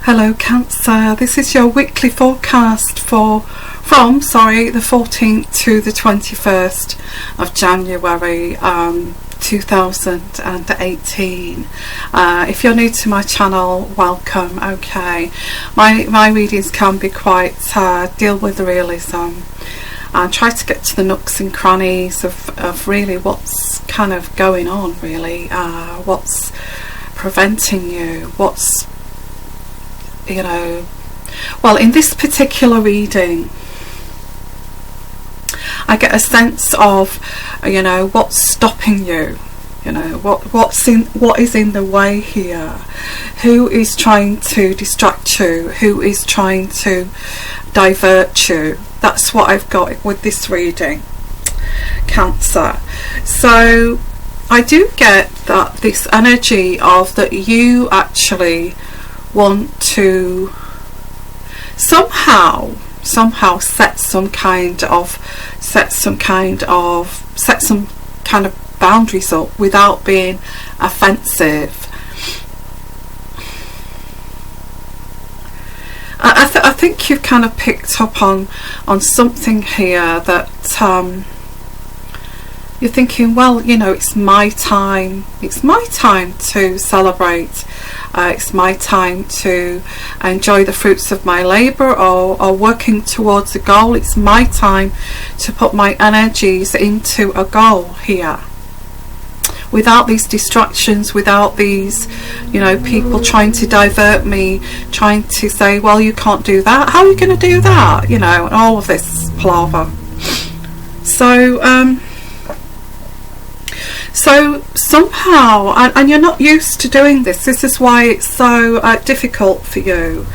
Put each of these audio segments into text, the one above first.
Hello Cancer, this is your weekly forecast from the 14th to the 21st of January 2018. If you're new to my channel, welcome. Okay, my readings can be quite deal with realism and try to get to the nooks and crannies of really what's kind of going on, really, what's preventing you, what's, you know, well, in this particular reading I get a sense of, you know, what's stopping you, you know, what is in the way here, who is trying to distract you, who is trying to divert you. That's what I've got with this reading, Cancer. So I do get that this energy of that you actually want to somehow set some kind of boundaries up without being offensive. I think you've kind of picked up on something here that you're thinking, well, you know, it's my time to celebrate, it's my time to enjoy the fruits of my labour, or working towards a goal. It's my time to put my energies into a goal here, without these distractions, without these, you know, people trying to divert me, trying to say, well, you can't do that, how are you going to do that, you know, and all of this palaver. So somehow, and you're not used to doing this is why it's so difficult for you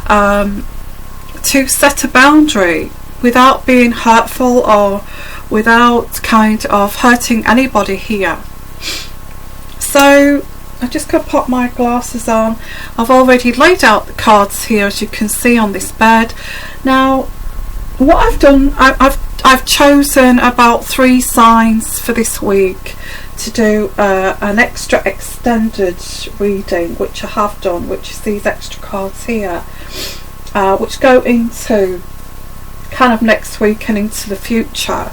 to set a boundary without being hurtful or without kind of hurting anybody here. So I'm just going to pop my glasses on. I've already laid out the cards here, as you can see, on this bed. Now what I've done, I've chosen about 3 signs for this week to do an extra extended reading, which I have done, which is these extra cards here, which go into kind of next week and into the future.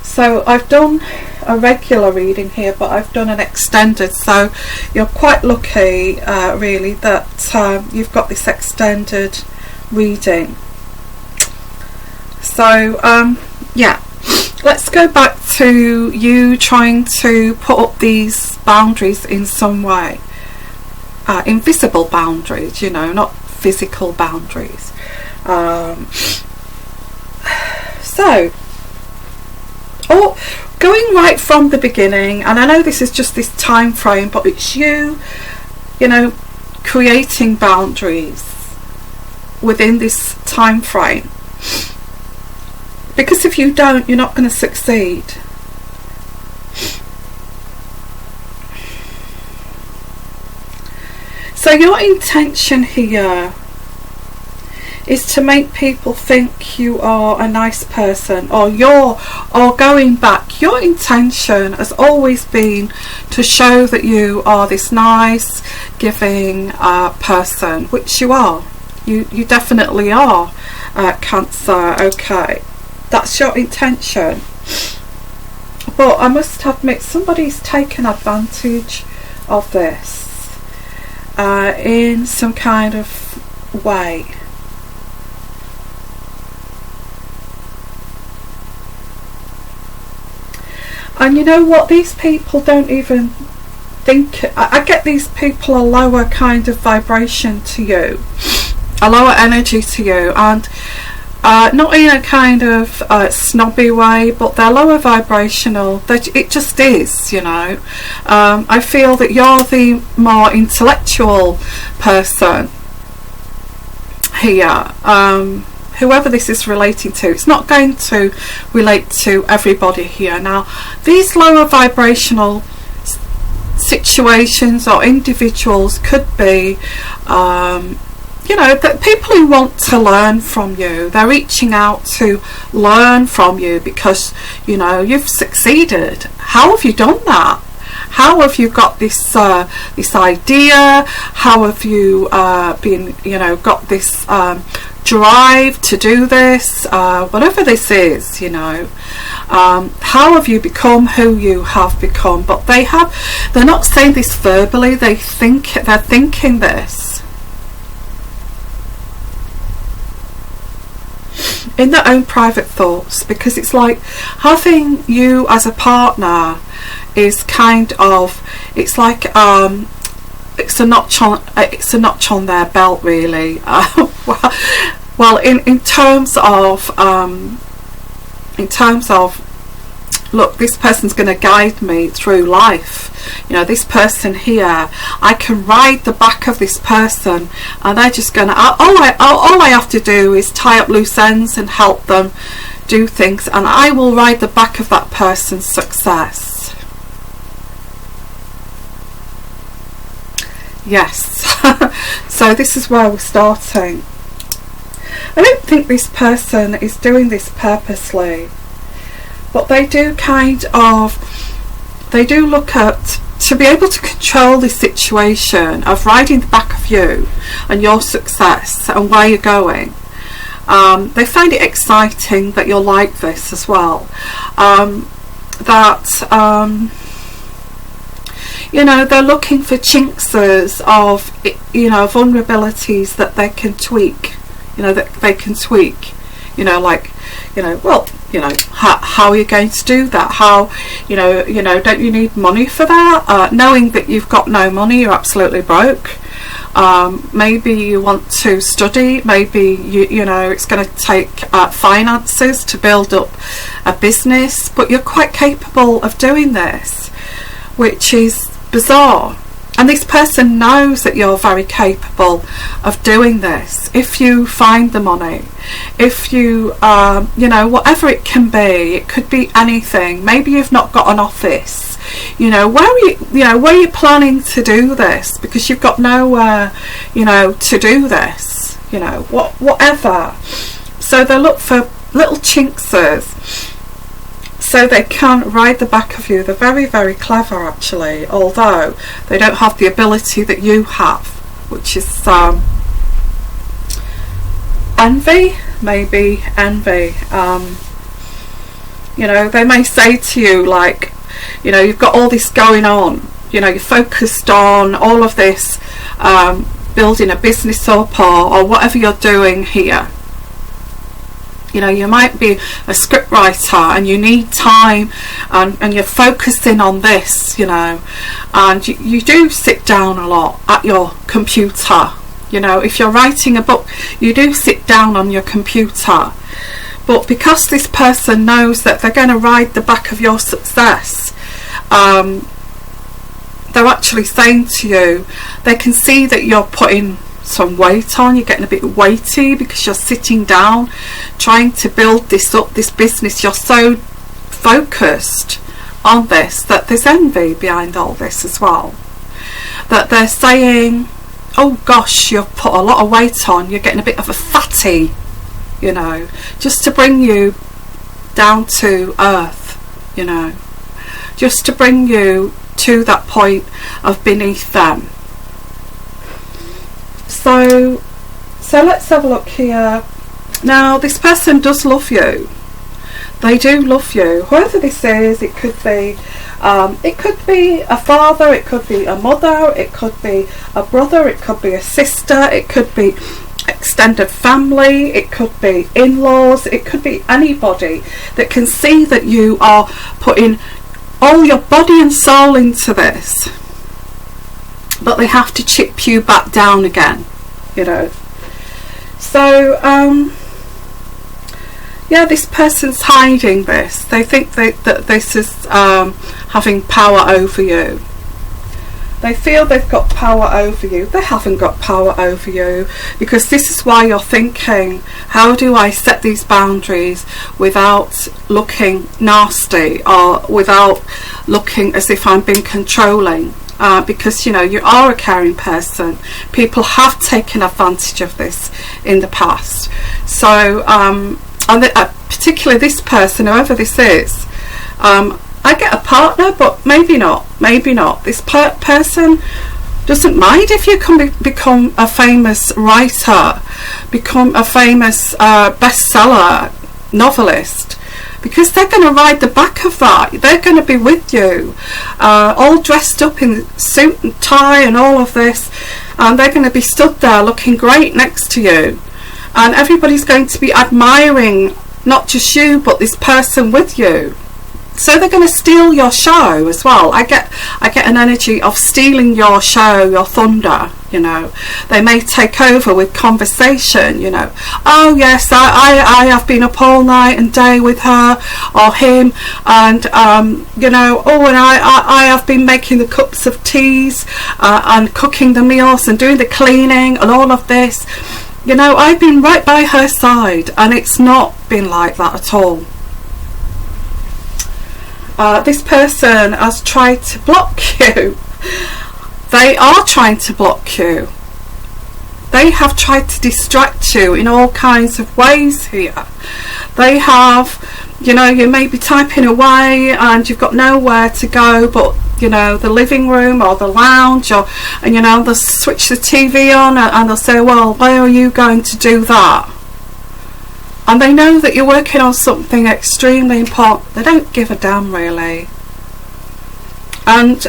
So I've done a regular reading here, but I've done an extended, so you're quite lucky really that you've got this extended reading. So yeah, let's go back to you trying to put up these boundaries in some way, invisible boundaries, you know, not physical boundaries. So going right from the beginning, and I know this is just this time frame, but it's you know, creating boundaries within this time frame. Because if you don't, you're not going to succeed. So your intention here is to make people think you are a nice person, or going back, your intention has always been to show that you are this nice, giving person, which you are. You definitely are, Cancer. Okay, that's your intention. But I must admit, somebody's taken advantage of this in some kind of way. And you know what, these people don't even think, I get these people a lower kind of vibration to you, a lower energy to you, and not in a kind of snobby way, but they're lower vibrational. It just is, you know. I feel that you're the more intellectual person here. Whoever this is relating to, it's not going to relate to everybody here. Now, these lower vibrational situations or individuals could be you know, that people who want to learn from you, they're reaching out to learn from you because, you know, you've succeeded. How have you done that? How have you got this this idea? How have you been, you know, got this drive to do this, whatever this is, you know? How have you become who you have become? But they're not saying this verbally, they're thinking this in their own private thoughts, because it's like having you as a partner is kind of, it's like it's a notch on their belt, really. Well, in terms of look, this person's going to guide me through life. You know, this person here, I can ride the back of this person, and they're just going to, all I have to do is tie up loose ends and help them do things, and I will ride the back of that person's success. Yes. So this is where we're starting. I don't think this person is doing this purposely, but they do look at, to be able to control this situation of riding the back of you and your success and where you're going. They find it exciting that you're like this as well. You know, they're looking for chinks of, you know, vulnerabilities that they can tweak. You know, that they can tweak. You know, like, you know, well, you know, how are you going to do that? How, you know, don't you need money for that? Knowing that you've got no money, you're absolutely broke. Maybe you want to study. Maybe you know, it's going to take finances to build up a business, but you're quite capable of doing this, which is bizarre. And this person knows that you're very capable of doing this if you find the money, if you you know, whatever it can be. It could be anything. Maybe you've not got an office, you know, where are you planning to do this, because you've got nowhere, you know, to do this, you know, whatever. So they look for little chinks so they can ride the back of you. They're very, very clever, actually, although they don't have the ability that you have, which is envy, maybe envy. You know, they may say to you, like, you know, you've got all this going on, you know, you're focused on all of this, building a business up or whatever you're doing here. You know, you might be a script writer and you need time, and you're focusing on this, you know, and you do sit down a lot at your computer. You know, if you're writing a book, you do sit down on your computer. But because this person knows that they're going to ride the back of your success, they're actually saying to you, they can see that you're putting some weight on, you're getting a bit weighty because you're sitting down trying to build this up, this business. You're so focused on this that there's envy behind all this as well, that they're saying, oh gosh, you've put a lot of weight on, you're getting a bit of a fatty, you know, just to bring you down to earth, you know, just to bring you to that point of beneath them. So let's have a look here. Now, this person does love you. They do love you. Whoever this is, it could be a father, it could be a mother, it could be a brother, it could be a sister, it could be extended family, it could be in-laws, it could be anybody that can see that you are putting all your body and soul into this, but they have to chip you back down again, you know. So yeah, this person's hiding this. They think that this is having power over you. They feel they've got power over you. They haven't got power over you, because this is why you're thinking, how do I set these boundaries without looking nasty or without looking as if I'm being controlling? Because, you know, you are a caring person. People have taken advantage of this in the past. So particularly this person, whoever this is, I get a partner, but maybe not. Maybe not. This person doesn't mind if you can become a famous writer, become a famous bestseller novelist, because they're going to ride the back of that. They're going to be with you, all dressed up in suit and tie and all of this, and they're going to be stood there looking great next to you, and everybody's going to be admiring not just you but this person with you. So they're going to steal your show as well. I get an energy of stealing your show, your thunder, you know. They may take over with conversation, you know. Oh yes, I have been up all night and day with her or him, and you know, oh, and I have been making the cups of teas and cooking the meals and doing the cleaning and all of this. You know, I've been right by her side, and it's not been like that at all. This person has tried to block you. They are trying to block you. They have tried to distract you in all kinds of ways here. They have, you know, you may be typing away and you've got nowhere to go but, you know, the living room or the lounge, or, and you know, they'll switch the TV on and they'll say, well, why are you going to do that? And they know that you're working on something extremely important. They don't give a damn, really. And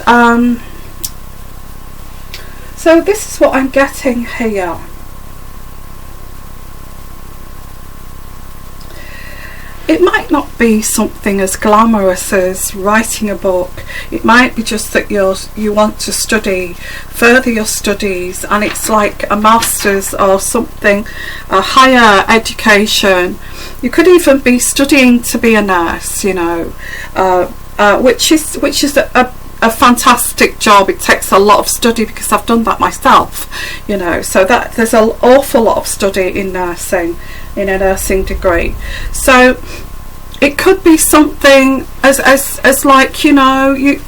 so this is what I'm getting here. It might not be something as glamorous as writing a book. It might be just that you want to study, further your studies, and it's like a master's or something, a higher education. You could even be studying to be a nurse, you know, which is a fantastic job. It takes a lot of study because I've done that myself, you know, so that there's an awful lot of study in nursing, in a nursing degree. So it could be something as like, you know, you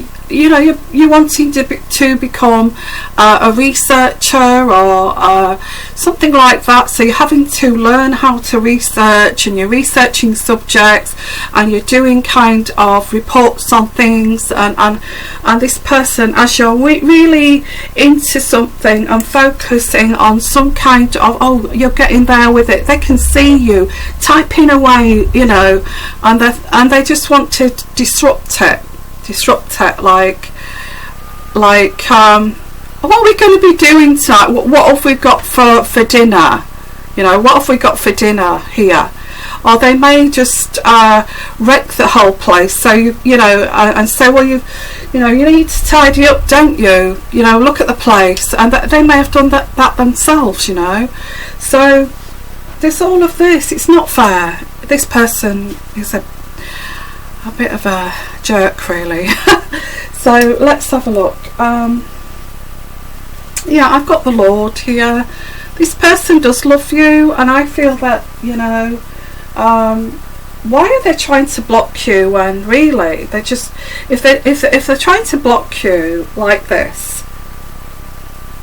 wanting to become a researcher or something like that. So you're having to learn how to research, and you're researching subjects, and you're doing kind of reports on things, and this person, as you're really into something and focusing on some kind of, oh, you're getting there with it, they can see you typing away, you know, and they just want to disrupt it, like what are we going to be doing tonight? What have we got for dinner? You know, what have we got for dinner here? Or they may just wreck the whole place. So you know, and say, well, you know, you need to tidy up, don't you? You know, look at the place, and they may have done that themselves. You know, so there's all of this. It's not fair. This person is a bit of a jerk, really. So let's have a look. Yeah, I've got the Lord here. This person does love you, and I feel that, you know, why are they trying to block you when really they just, if they're trying to block you like this,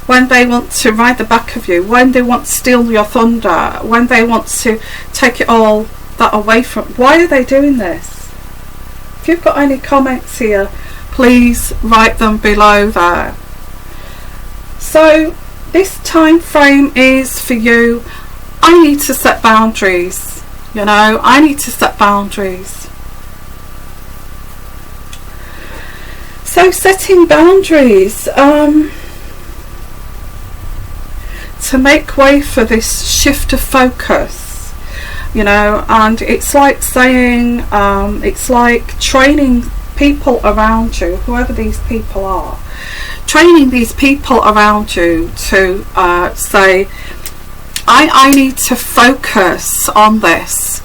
when they want to ride the back of you, when they want to steal your thunder, when they want to take it all that away from, why are they doing this? If you've got any comments here, please write them below there. So this time frame is for you. I need to set boundaries, you know, I need to set boundaries. So setting boundaries to make way for this shift of focus. You know, and it's like saying, it's like training people around you, whoever these people are, training these people around you to say, I need to focus on this.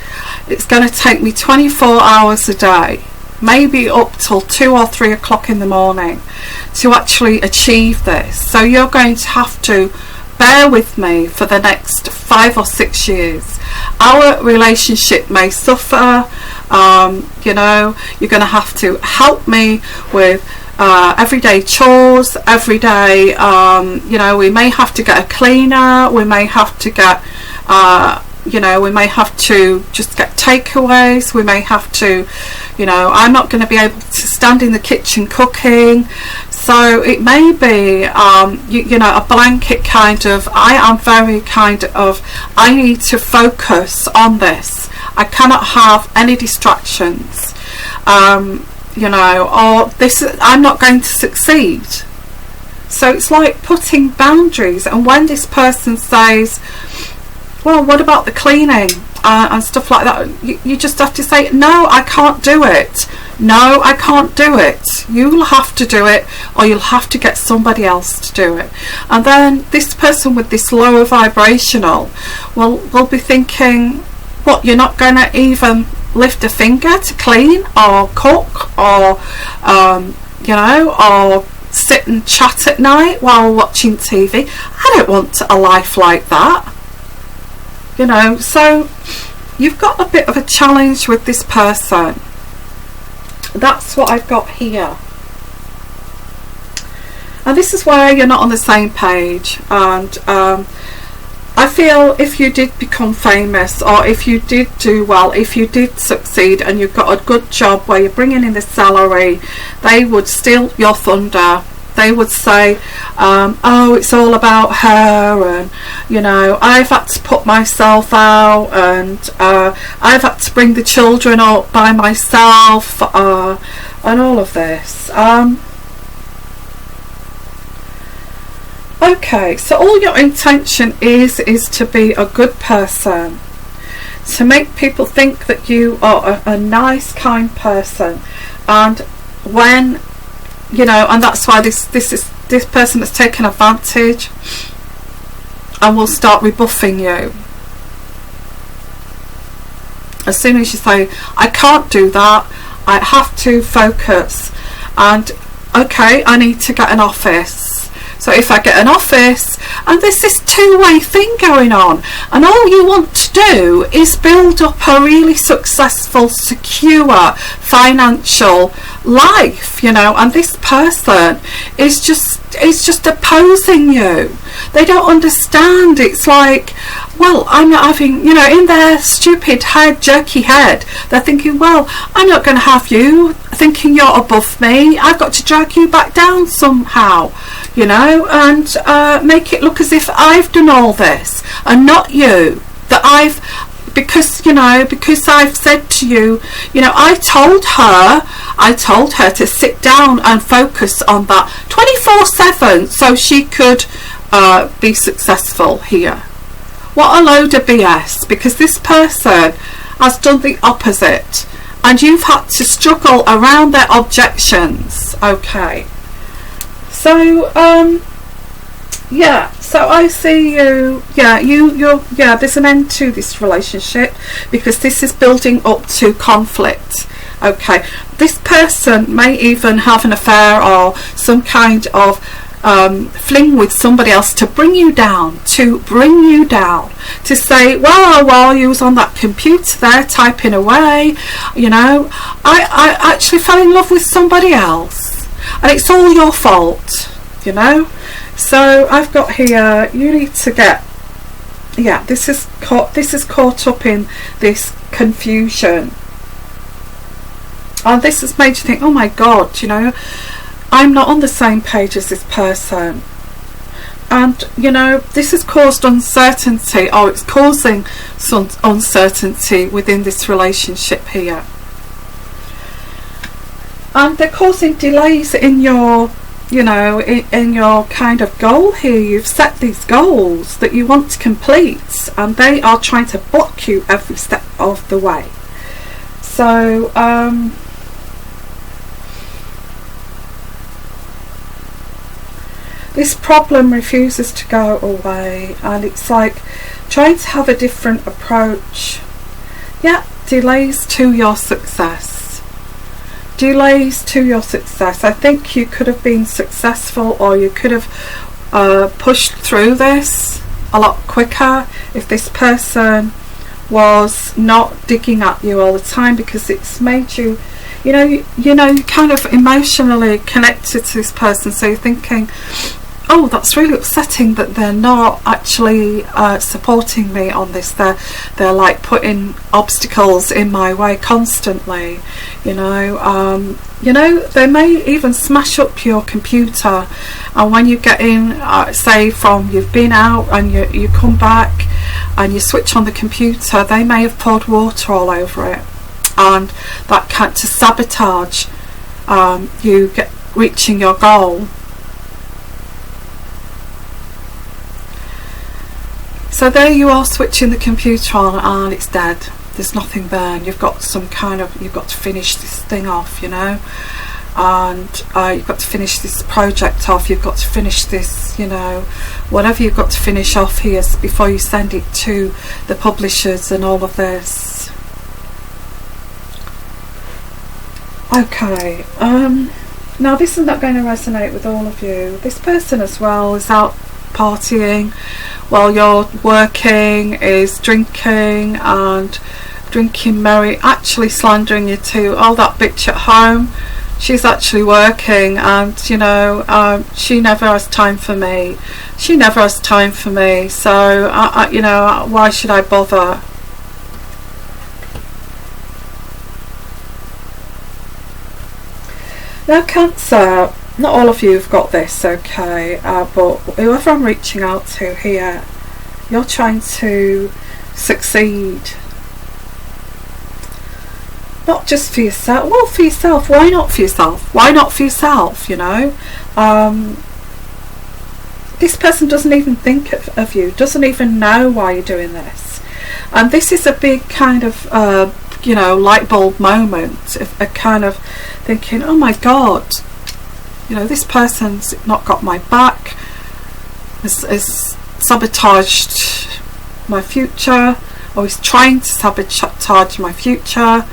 It's going to take me 24 hours a day, maybe up till 2 or 3 o'clock in the morning to actually achieve this. So you're going to have to bear with me for the next 5 or 6 years. Our relationship may suffer. You know, you're going to have to help me with everyday chores every day. You know, we may have to get a cleaner, we may have to get you know, we may have to just get takeaways. We may have to, you know, I'm not going to be able to stand in the kitchen cooking. So it may be, you know, a blanket kind of, I am very kind of, I need to focus on this. I cannot have any distractions, you know, or this, I'm not going to succeed. So it's like putting boundaries. And when this person says, well, what about the cleaning and stuff like that, you just have to say, no, I can't do it. No, I can't do it. You'll have to do it, or you'll have to get somebody else to do it. And then this person with this lower vibrational will be thinking, what, you're not going to even lift a finger to clean or cook or, you know, or sit and chat at night while watching TV. I don't want a life like that. You know, so you've got a bit of a challenge with this person. That's what I've got here. And this is where you're not on the same page. And I feel if you did become famous, or if you did do well, if you did succeed and you've got a good job where you're bringing in the salary, they would steal your thunder. They would say, oh, it's all about her, and, you know, I've had to put myself out, and I've had to bring the children up by myself, and all of this. Okay, so all your intention is to be a good person, to make people think that you are a nice, kind person. And when, you know, and that's why this person has taken advantage and will start rebuffing you. As soon as you say, I can't do that, I have to focus, and okay, I need to get an office. So if I get an office, and there's this two-way thing going on, and all you want to do is build up a really successful, secure financial life, you know, and this person is just opposing you. They don't understand. It's like, well, I'm not having, you know, in their stupid head, jerky head, they're thinking, well, I'm not going to have you thinking you're above me. I've got to drag you back down somehow, you know, and make it look as if I've done all this and not you. That I've, because, you know, because I've said to you, you know, I told her to sit down and focus on that 24/7 so she could be successful here. What a load of BS, because this person has done the opposite, and you've had to struggle around their objections. Okay, so yeah, so I see you, you're there's an end to this relationship, because this is building up to conflict. Okay, this person may even have an affair or some kind of fling with somebody else to bring you down, to say, well, you was on that computer there typing away, you know, I actually fell in love with somebody else, and it's all your fault, you know. So I've got here, you need to get, yeah, this is caught up in this confusion, and this has made you think, oh my God, you know, I'm not on the same page as this person. And, you know, this has caused uncertainty, or it's causing some uncertainty within this relationship here. And they're causing delays in your, you know, in your kind of goal here. You've set these goals that you want to complete, and they are trying to block you every step of the way. So, this problem refuses to go away, and it's like trying to have a different approach. Yeah, delays to your success. Delays to your success. I think you could have been successful, or you could have pushed through this a lot quicker if this person was not digging at you all the time, because it's made you, you know, you're kind of emotionally connected to this person, so you're thinking, oh, that's really upsetting that they're not actually supporting me on this. They're like putting obstacles in my way constantly, you know. They may even smash up your computer, and when you get in, say from you've been out and you come back and you switch on the computer, they may have poured water all over it, and that can to sabotage you reaching your goal. So there you are, switching the computer on and it's dead. There's nothing there, and you've got to finish this thing off, you know, and you've got to finish this project off, you've got to finish this, you know, whatever you've got to finish off here before you send it to the publishers and all of this. Okay, now this is not going to resonate with all of you. This person as well is out partying while you're working, is drinking and drinking merry, actually slandering you too. Oh, that bitch at home, she's actually working, and you know, she never has time for me. She never has time for me, so you know, why should I bother? Now Cancer, not all of you have got this, okay, but whoever I'm reaching out to here, you're trying to succeed. Not just for yourself, well, for yourself, why not for yourself? Why not for yourself, you know? This person doesn't even think of you, doesn't even know why you're doing this. And this is a big kind of, you know, light bulb moment, a kind of thinking, oh my God, you know, this person's not got my back, has sabotaged my future, or is trying to sabotage my future,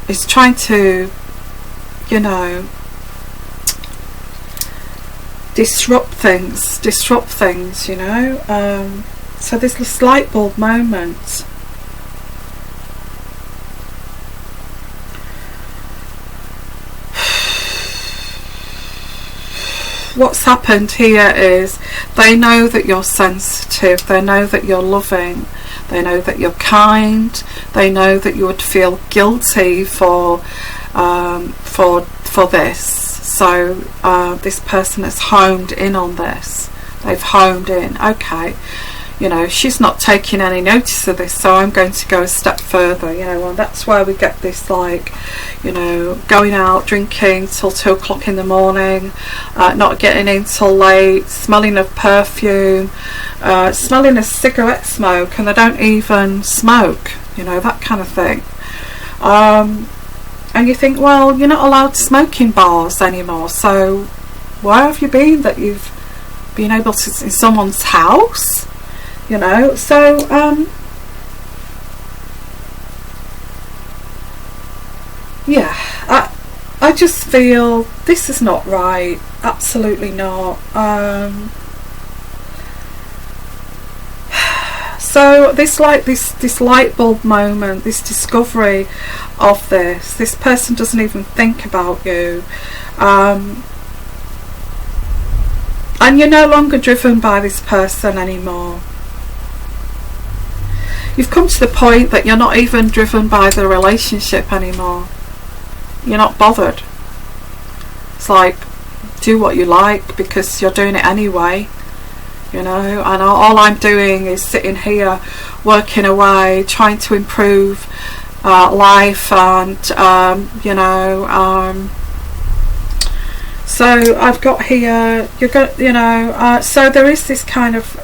is trying to, you know, disrupt things, you know. So there's this light bulb moment. What's happened here is they know that you're sensitive, they know that you're loving, they know that you're kind, they know that you would feel guilty for this. So this person has homed in on this. They've homed in. Okay, you know, she's not taking any notice of this, so I'm going to go a step further, you know. And that's where we get this, like, you know, going out drinking till 2 o'clock in the morning, not getting in till late, smelling of perfume, smelling of cigarette smoke, and they don't even smoke, you know, that kind of thing. And you think, well, you're not allowed to smoke in bars anymore, so where have you been that you've been able to, in someone's house? You know, so yeah, I just feel this is not right. Absolutely not. So this light bulb moment, this discovery of this person doesn't even think about you, and you're no longer driven by this person anymore. You've come to the point that you're not even driven by the relationship anymore. You're not bothered. It's like, do what you like because you're doing it anyway, you know. And all I'm doing is sitting here working away, trying to improve life, and you know, so I've got here, you're got, you know, so there is this kind of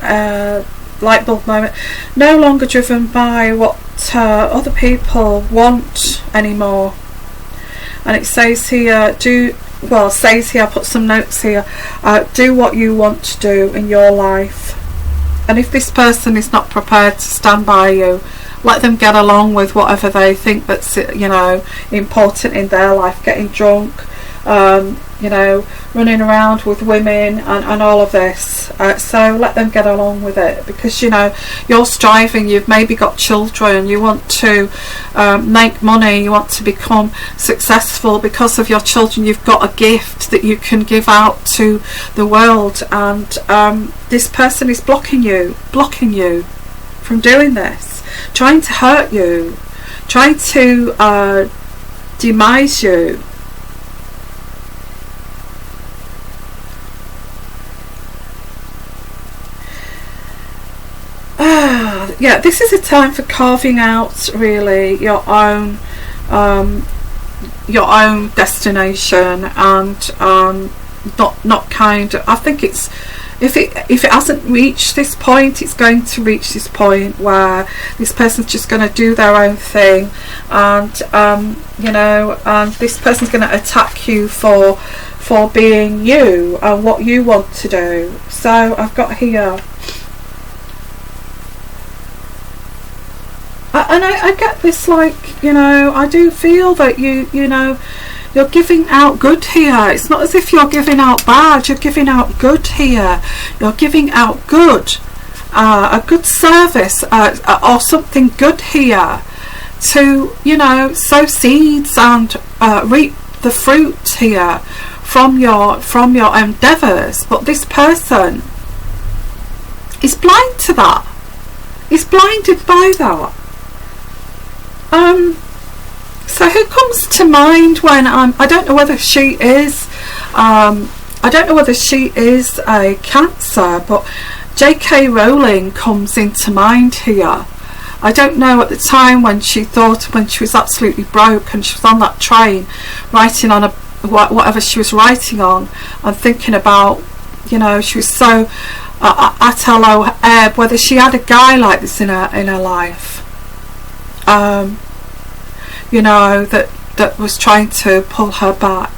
light bulb moment, no longer driven by what other people want anymore. And it says here, I put some notes here, do what you want to do in your life. And if this person is not prepared to stand by you, let them get along with whatever they think that's, you know, important in their life, getting drunk, you know, running around with women and all of this. So let them get along with it, because, you know, you're striving, you've maybe got children, you want to make money, you want to become successful because of your children. You've got a gift that you can give out to the world, and this person is blocking you from doing this, trying to hurt you, trying to demise you. Yeah, this is a time for carving out really your own destination, and not kind of, I think it's, if it hasn't reached this point, it's going to reach this point where this person's just going to do their own thing, and you know, and this person's going to attack you for being you and what you want to do. So I've got here, and I get this, like, you know, I do feel that you know, you're giving out good here. It's not as if you're giving out bad, you're giving out good here. You're giving out good, a good service, or something good here, to, you know, sow seeds and reap the fruit here from your endeavours. But this person is blind to that, is blinded by that. So who comes to mind when I don't know whether she is a Cancer, but J.K. Rowling comes into mind here. I don't know, at the time when she was absolutely broke and she was on that train writing on whatever she was writing on, and thinking about, you know, she was so at her low ebb, whether she had a guy like this in her life, you know, that was trying to pull her back.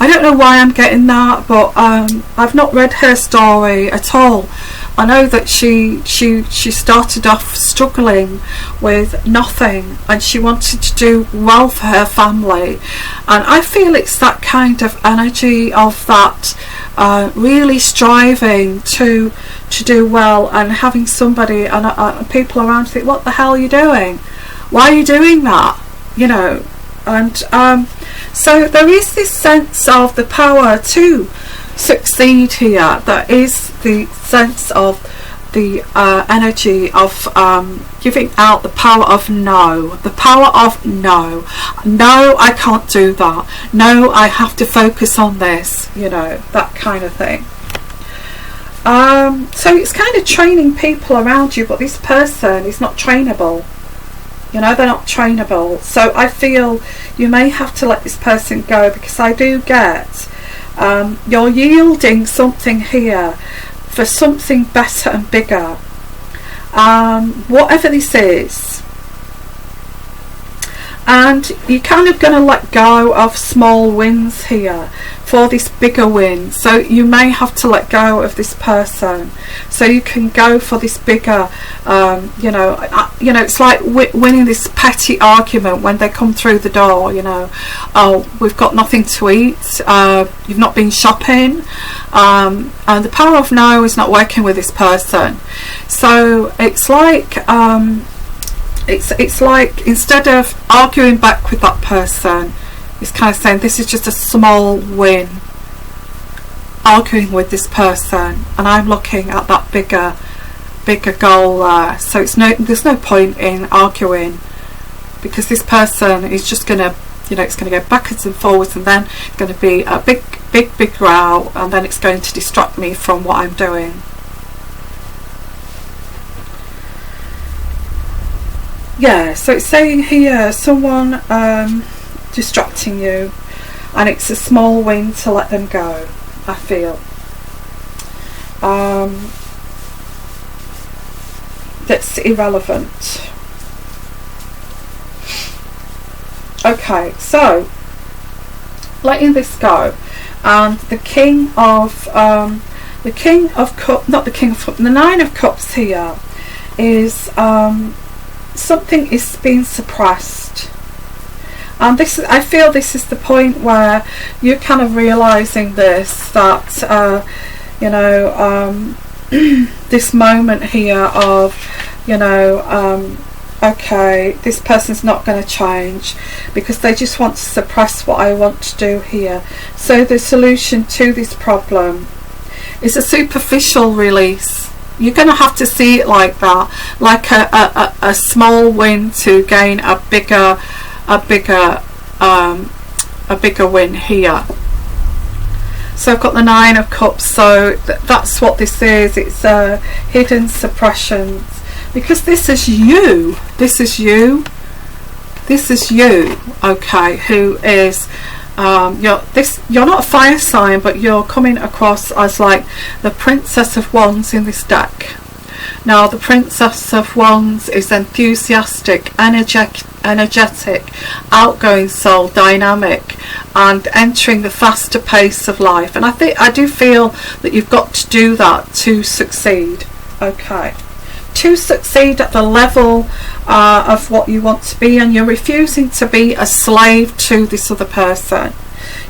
I don't know why I'm getting that, but I've not read her story at all. I know that she started off struggling with nothing, and she wanted to do well for her family, and I feel it's that kind of energy of that, really striving to do well, and having somebody and people around think, what the hell are you doing? Why are you doing that? You know, and so there is this sense of the power to succeed here. That is the sense of the energy of giving out the power of no. The power of no. No, I can't do that. No, I have to focus on this. You know, that kind of thing. So it's kind of training people around you, but this person is not trainable. You know, they're not trainable. So I feel you may have to let this person go, because I do get you're yielding something here for something better and bigger, whatever this is, and you're kind of going to let go of small wins here for this bigger win. So you may have to let go of this person so you can go for this bigger, you know, it's like winning this petty argument when they come through the door. You know, oh, we've got nothing to eat, you've not been shopping, and the power of no is not working with this person. So it's like it's like, instead of arguing back with that person, it's kind of saying, this is just a small win, arguing with this person, and I'm looking at that bigger goal there. So there's no point in arguing, because this person is just going to, you know, it's going to go backwards and forwards, and then it's going to be a big row, and then it's going to distract me from what I'm doing. Yeah, so it's saying here, someone distracting you, and it's a small win to let them go, I feel. That's irrelevant. Okay, so letting this go, and the Nine of Cups here is something is being suppressed, And this, I feel this is the point where you're kind of realising this, that you know, this moment here of, you know, okay, this person's not going to change because they just want to suppress what I want to do here. So the solution to this problem is a superficial release. You're going to have to see it like that, like a small win to gain a bigger win here. So I've got the Nine of Cups, so that's what this is. It's hidden suppressions, because this is you, okay, who is you're not a fire sign, but you're coming across as like the Princess of Wands in this deck. Now the Princess of Wands is enthusiastic, energetic, outgoing soul, dynamic, and entering the faster pace of life. And I do feel that you've got to do that to succeed, okay, to succeed at the level of what you want to be, and you're refusing to be a slave to this other person.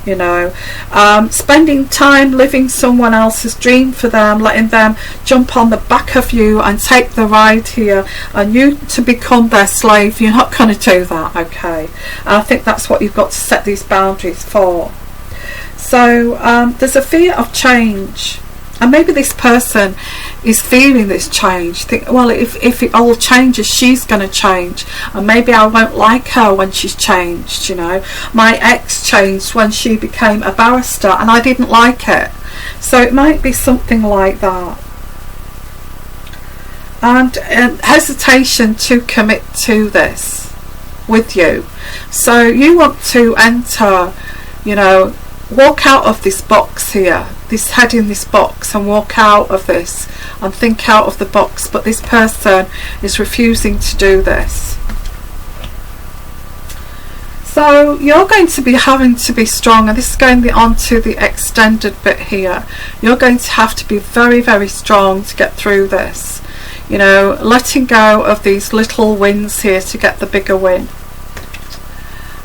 You know, spending time living someone else's dream for them, letting them jump on the back of you and take the ride here, and you to become their slave. You're not going to do that, okay? And I think that's what you've got to set these boundaries for. So there's a fear of change, and maybe this person is feeling this change. Think, well, if it all changes, she's going to change, and maybe I won't like her when she's changed. You know, my ex changed when she became a barrister, and I didn't like it. So it might be something like that. And hesitation to commit to this with you. So you want to enter, you know, walk out of this box here, this head in this box, and walk out of this and think out of the box, but this person is refusing to do this. So you're going to be having to be strong, and this is going on to the extended bit here. You're going to have to be very, very strong to get through this, you know, letting go of these little wins here to get the bigger win.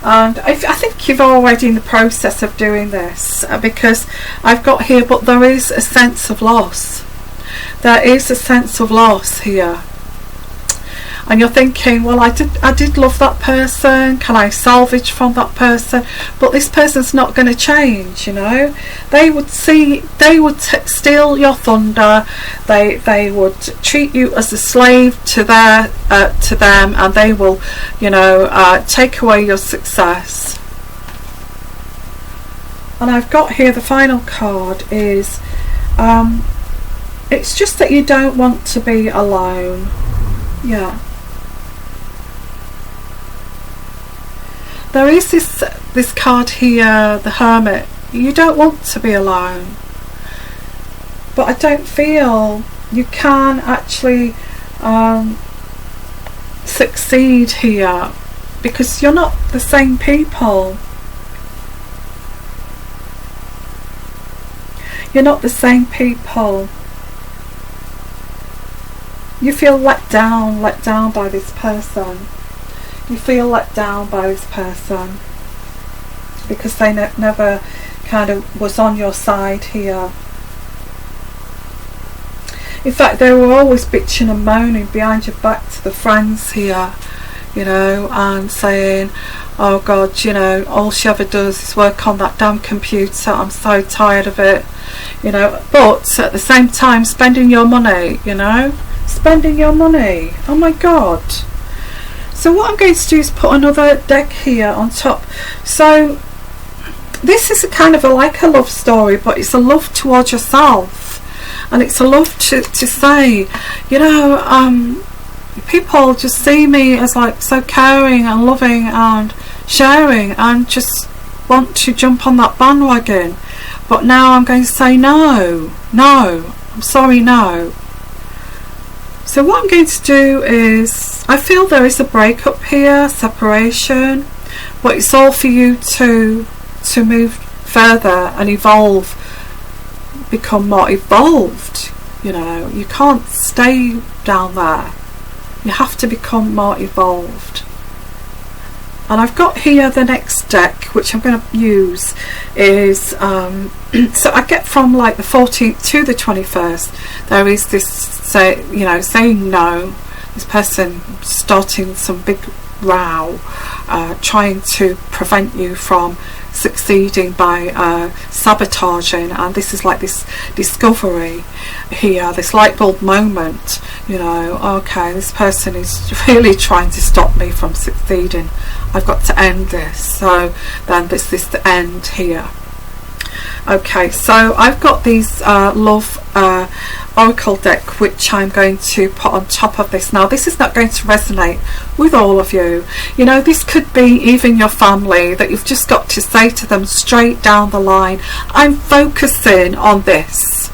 And I think you're already in the process of doing this, because I've got here, but there is a sense of loss. There is a sense of loss here. And you're thinking, well, I did love that person. Can I salvage from that person? But this person's not going to change, you know. They would steal your thunder. They would treat you as a slave to them, and they will, you know, take away your success. And I've got here the final card is, it's just that you don't want to be alone. Yeah. There is this card here, the Hermit. You don't want to be alone, but I don't feel you can actually succeed here, because you're not the same people. You're not the same people. You feel let down by this person. You feel let down by this person because they never kind of was on your side here. In fact, they were always bitching and moaning behind your back to the friends here, you know, and saying, oh God, you know, all she ever does is work on that damn computer, I'm so tired of it, you know. But at the same time, spending your money, you know, spending your money, oh my God. So what I'm going to do is put another deck here on top. So this is a kind of like a love story, but it's a love towards yourself, and it's a love to say, you know, people just see me as like so caring and loving and sharing, and just want to jump on that bandwagon. But now I'm going to say no, I'm sorry, no. So what I'm going to do is, I feel there is a breakup here, separation, but it's all for you to move further and evolve, become more evolved. You know, you can't stay down there. You have to become more evolved. And I've got here the next deck, which I'm going to use, is so I get from like the 14th to the 21st, there is this, saying no, this person starting some big row, trying to prevent you from succeeding by sabotaging. And this is like this discovery here, this light bulb moment, okay, this person is really trying to stop me from succeeding, I've got to end this. So then this is the end here. Okay, so I've got these love oracle deck, which I'm going to put on top of this. Now this is not going to resonate with all of you. This could be even your family, that you've just got to say to them straight down the line, I'm focusing on this,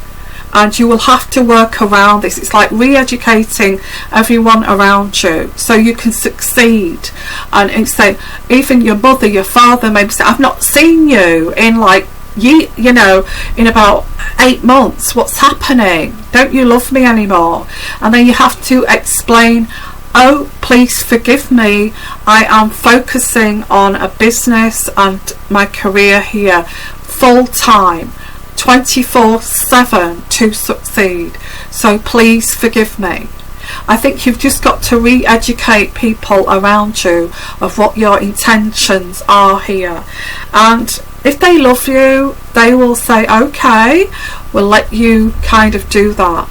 and you will have to work around this. It's like re-educating everyone around you so you can succeed. And it's say, even your mother, your father maybe say, I've not seen you in like in about 8 months, what's happening? Don't you love me anymore? And then you have to explain, oh, please forgive me, I am focusing on a business and my career here full time, 24/7 to succeed, so please forgive me. I think you've just got to re-educate people around you of what your intentions are here. And if they love you, they will say, okay, we'll let you kind of do that.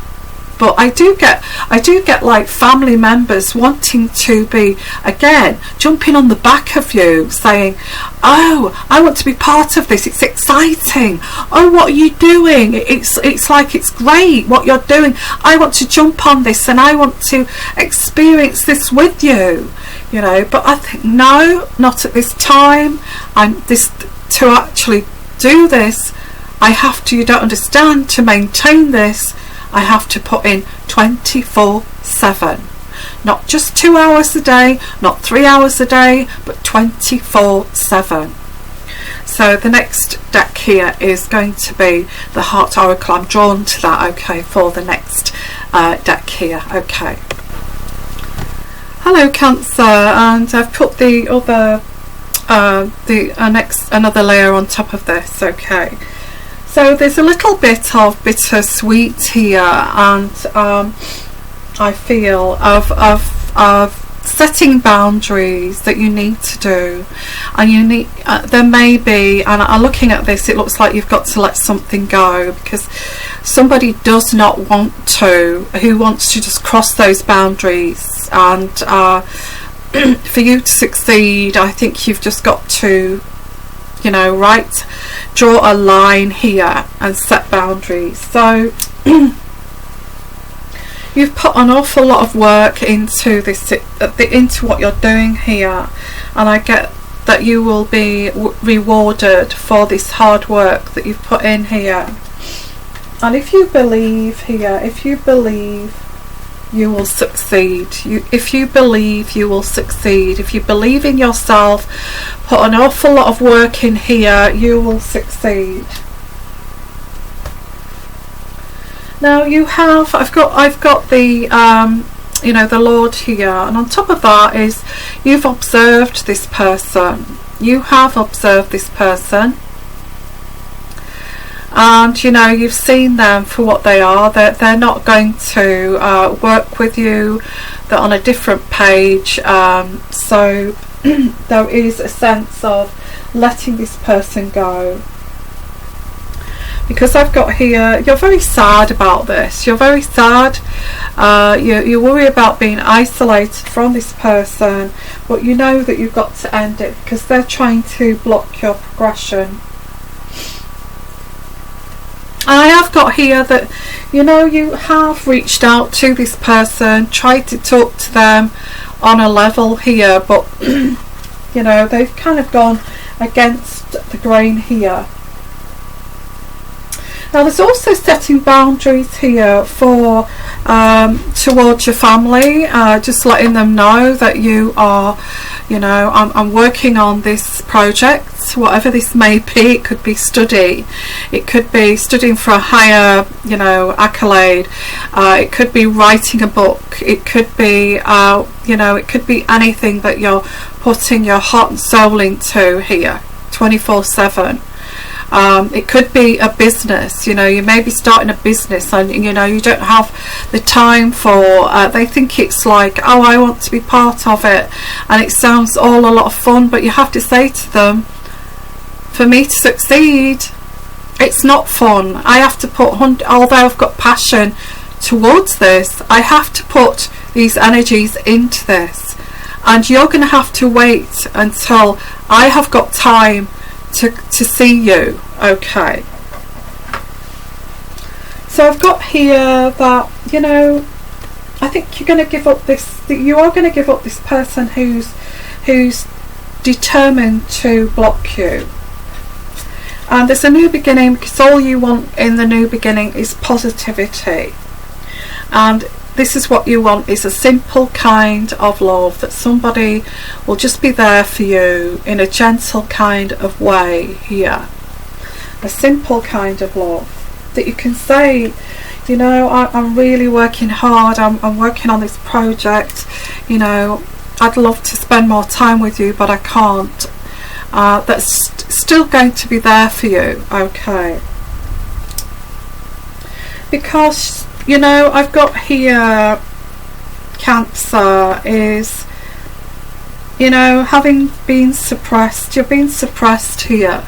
But I do get like family members wanting to be, again, jumping on the back of you, saying, oh, I want to be part of this, it's exciting, oh, what are you doing, it's like it's great what you're doing, I want to jump on this and I want to experience this with you, but I think, no, not at this time. To actually do this, I have to, you don't understand, to maintain this, I have to put in 24/7, not just 2 hours a day, not 3 hours a day, but 24/7. So the next deck here is going to be the Heart Oracle. I'm drawn to that, okay, for the next deck here. Okay, hello Cancer, and I've put the other another layer on top of this. Okay, so there's a little bit of bittersweet here, and I feel of setting boundaries that you need to do, and you need there may be, and I'm looking at this, it looks like you've got to let something go because somebody does not want to, who wants to just cross those boundaries. And for you to succeed, I think you've just got to, draw a line here and set boundaries. So you've put an awful lot of work into this, into what you're doing here, and I get that you will be rewarded for this hard work that you've put in here. And if you believe here, if you believe, you will succeed. If you believe, you will succeed. If you believe in yourself, put an awful lot of work in here, you will succeed. Now you have, I've got the the Lord here, and on top of that is you've observed this person. You have observed this person, and you've seen them for what they are. They're not going to work with you. They're on a different page. So there is a sense of letting this person go. Because I've got here, you're very sad about this. You're very sad. You worry about being isolated from this person, but you know that you've got to end it because they're trying to block your progression. And I have got here that you have reached out to this person, tried to talk to them on a level here, but they've kind of gone against the grain here. Now there's also setting boundaries here for towards your family, just letting them know that you are, I'm working on this project, whatever this may be. It could be study, it could be studying for a higher, accolade, it could be writing a book, it could be, it could be anything that you're putting your heart and soul into here 24/7. It could be a business, you know, you may be starting a business and, you know, you don't have the time for, they think it's like, oh, I want to be part of it, and it sounds all a lot of fun, but you have to say to them, for me to succeed, it's not fun. I have to put, although I've got passion towards this, I have to put these energies into this, and you're going to have to wait until I have got time to see you. Okay, so I've got here that, you know, I think you're going to give up this, you are going to give up this person who's determined to block you. And there's a new beginning, because all you want in the new beginning is positivity, and this is what you want, is a simple kind of love, that somebody will just be there for you in a gentle kind of way here. A simple kind of love that you can say, you know, I'm really working hard, I'm working on this project, you know, I'd love to spend more time with you, but I can't. That's still going to be there for you. Okay, because, you know, I've got here Cancer is, you know, having been suppressed, you're being suppressed here,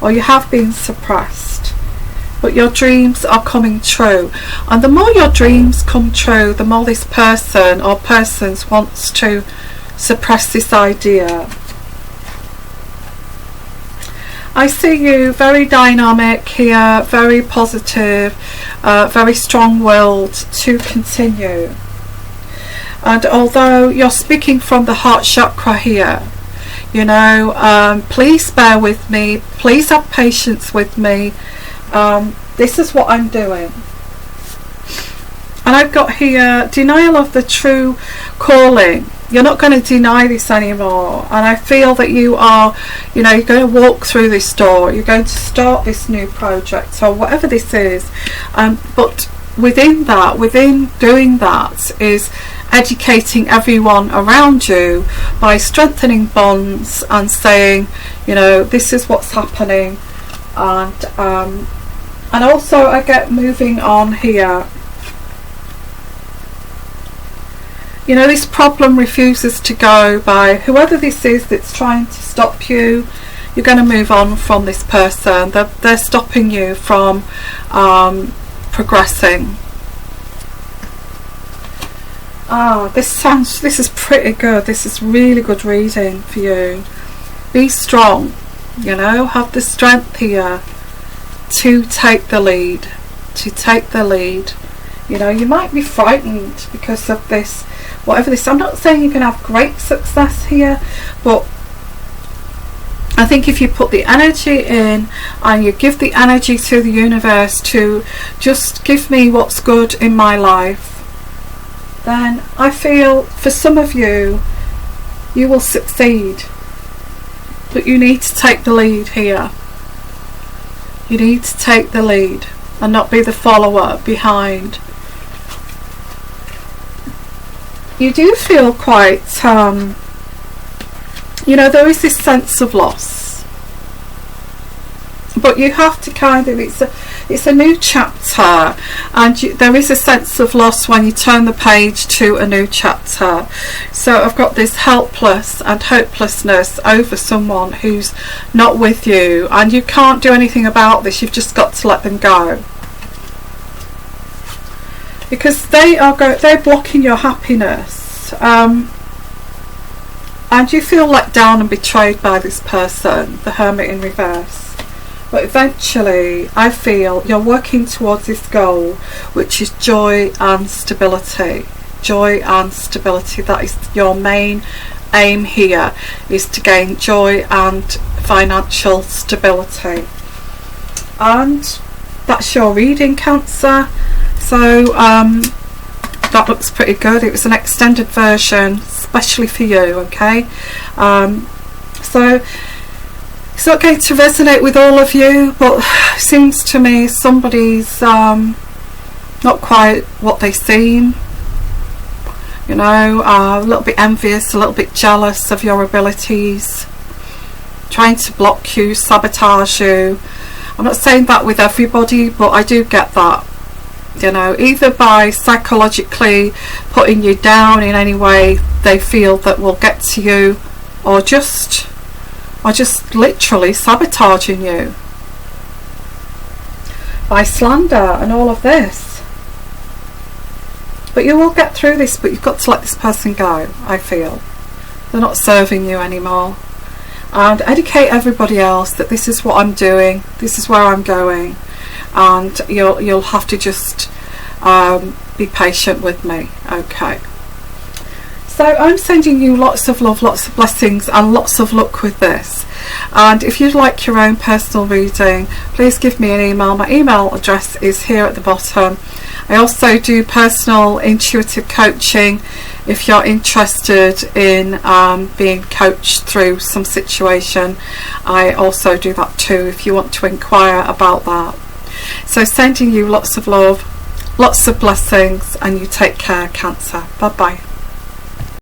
or you have been suppressed, but your dreams are coming true, and the more your dreams come true, the more this person or persons wants to suppress this idea. I see you very dynamic here, very positive, very strong-willed to continue. And although you're speaking from the heart chakra here, you know, please bear with me, please have patience with me. This is what I'm doing. And I've got here denial of the true calling. You're not going to deny this anymore, and I feel that you are, you know, you're going to walk through this door, you're going to start this new project or whatever this is, but within that, within doing that, is educating everyone around you by strengthening bonds and saying, you know, this is what's happening, and also I get moving on here. You know, this problem refuses to go by whoever this is that's trying to stop you. You're going to move on from this person. They're stopping you from progressing. This is pretty good. This is really good reading for you. Be strong, you know, have the strength here to take the lead, You know, you might be frightened because of this, whatever this, I'm not saying you can have great success here, but I think if you put the energy in and you give the energy to the universe to just give me what's good in my life, then I feel for some of you, you will succeed. But you need to take the lead here. You need to take the lead and not be the follower behind. You do feel quite, you know, there is this sense of loss, but you have to kind of, it's a new chapter, and there is a sense of loss when you turn the page to a new chapter. So I've got this helpless and hopelessness over someone who's not with you, and you can't do anything about this. You've just got to let them go, because they're blocking your happiness, and you feel let down and betrayed by this person, the Hermit in reverse. But eventually I feel you're working towards this goal, which is joy and stability. Joy and stability, that is your main aim here, is to gain joy and financial stability. And that's your reading, Cancer. So that looks pretty good. It was an extended version especially for you, okay? So it's not going to resonate with all of you, but it seems to me somebody's not quite what they seem. you know, a little bit envious, a little bit jealous of your abilities, trying to block you, sabotage you. I'm not saying that with everybody, but I do get that, you know, either by psychologically putting you down in any way they feel that will get to you, or just literally sabotaging you by slander and all of this. But you will get through this, but you've got to let this person go, I feel. They're not serving you anymore. And educate everybody else that this is what I'm doing, this is where I'm going, and you'll have to just be patient with me. Okay, so I'm sending you lots of love, lots of blessings, and lots of luck with this. And if you'd like your own personal reading, please give me an email. My email address is here at the bottom. I also do personal intuitive coaching if you're interested in being coached through some situation. I also do that too if you want to inquire about that. So sending you lots of love, lots of blessings, and you take care, Cancer. Bye bye.